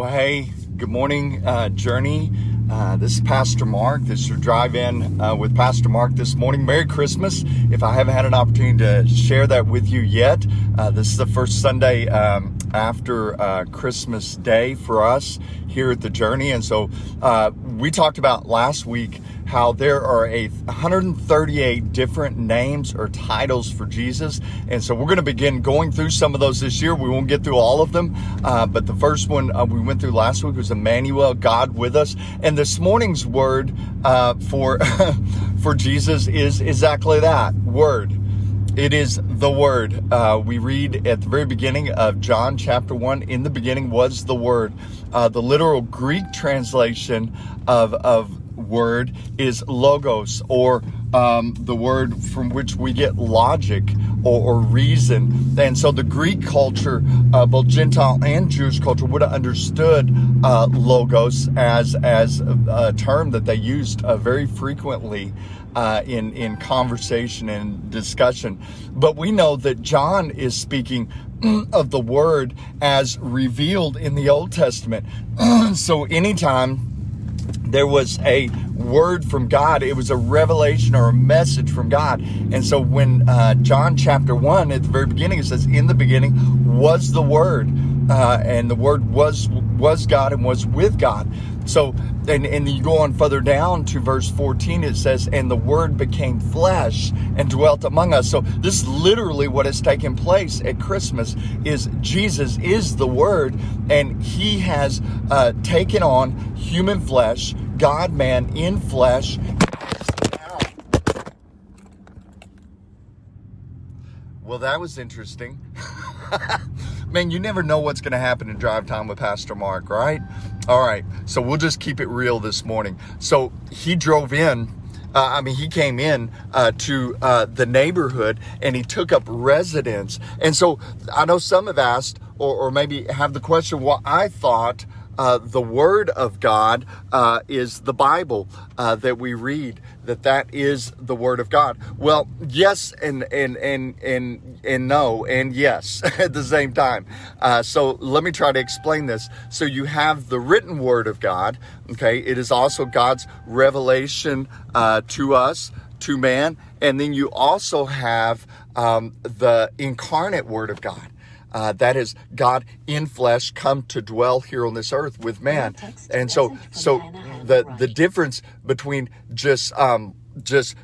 Well, hey, good morning, Journey. This is Pastor Mark. This is your drive-in with Pastor Mark this morning. Merry Christmas. If I haven't had an opportunity to share that with you yet, this is the first Sunday after Christmas Day for us here at the Journey. And so we talked about last week how there are 138 different names or titles for Jesus. And so we're going to begin going through some of those this year. We won't get through all of them, but the first one we went through last week was Emmanuel, God with us. And this morning's word for for Jesus is exactly that, word. It is the Word. We read at the very beginning of John chapter 1, in the beginning was the Word. The literal Greek translation of word is logos, or the word from which we get logic or reason. And so the Greek culture, both Gentile and Jewish culture, would have understood logos as a term that they used very frequently in conversation and discussion. But we know that John is speaking of the word as revealed in the Old Testament. So anytime there was a word from God, it was a revelation or a message from God. And so when John chapter 1, at the very beginning, it says, in the beginning was the Word, and the Word was God and was with God. So, and you go on further down to verse 14, it says, and the Word became flesh and dwelt among us. So this is literally what has taken place at Christmas, is Jesus is the Word, and He has taken on human flesh, God-man in flesh. Well, that was interesting. Man, you never know what's going to happen in Drive Time with Pastor Mark, right? All right, so we'll just keep it real this morning. So he drove in, he came in to the neighborhood, and he took up residence. And so I know some have asked, or maybe have the question, well, I thought the Word of God is the Bible that we read, that is the Word of God. Well, yes and no and yes at the same time. So let me try to explain this. So you have the written Word of God. Okay, it is also God's revelation to us, to man, and then you also have the incarnate Word of God. That is God in flesh, come to dwell here on this earth with man. And so the difference between just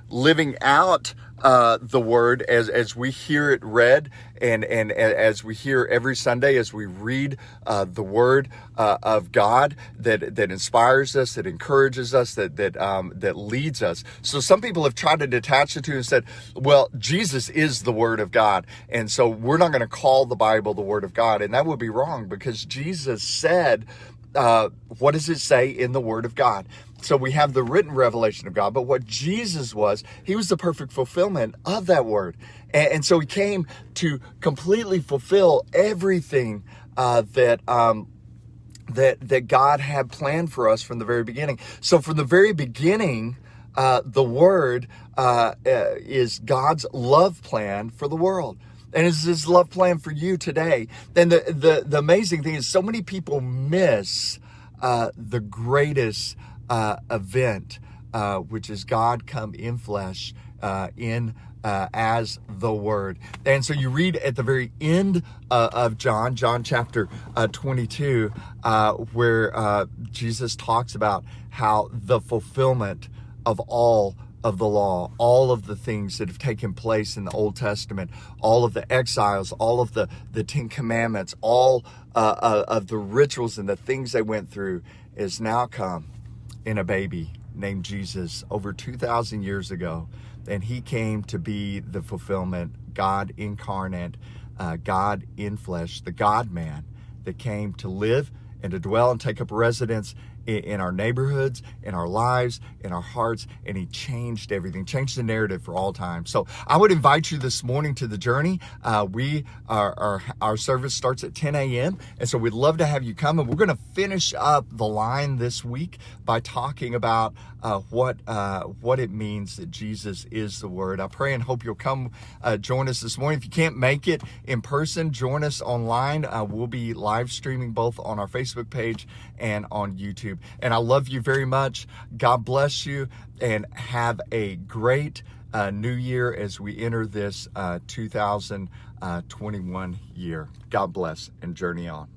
living out the word as we hear it read, and as we hear every Sunday, as we read the word of God that inspires us, that encourages us, that leads us. So some people have tried to detach the two and said, well, Jesus is the Word of God, and so we're not going to call the Bible the Word of God. And that would be wrong, because Jesus said, what does it say in the Word of God? So we have the written revelation of God, but what Jesus was, He was the perfect fulfillment of that word. And so He came to completely fulfill everything that God had planned for us from the very beginning. So from the very beginning, the Word is God's love plan for the world. And it's His love plan for you today. And the amazing thing is, so many people miss the greatest event, which is God come in flesh, as the Word. And so you read at the very end of John chapter 22, where Jesus talks about how the fulfillment of all of the law, all of the things that have taken place in the Old Testament, all of the exiles, all of the Ten Commandments, all of the rituals and the things they went through, is now come in a baby named Jesus over 2,000 years ago. And He came to be the fulfillment, God incarnate, God in flesh, the God-man that came to live and to dwell and take up residence in our neighborhoods, in our lives, in our hearts, and he changed everything, changed the narrative for all time. So I would invite you this morning to the journey. Our service starts at 10 a.m. And so we'd love to have you come. And we're going to finish up the line this week by talking about what it means that Jesus is the Word. I pray and hope you'll come join us this morning. If you can't make it in person, join us online. We'll be live streaming both on our Facebook page and on YouTube. And I love you very much. God bless you, and have a great new year as we enter this 2021 year. God bless, and journey on.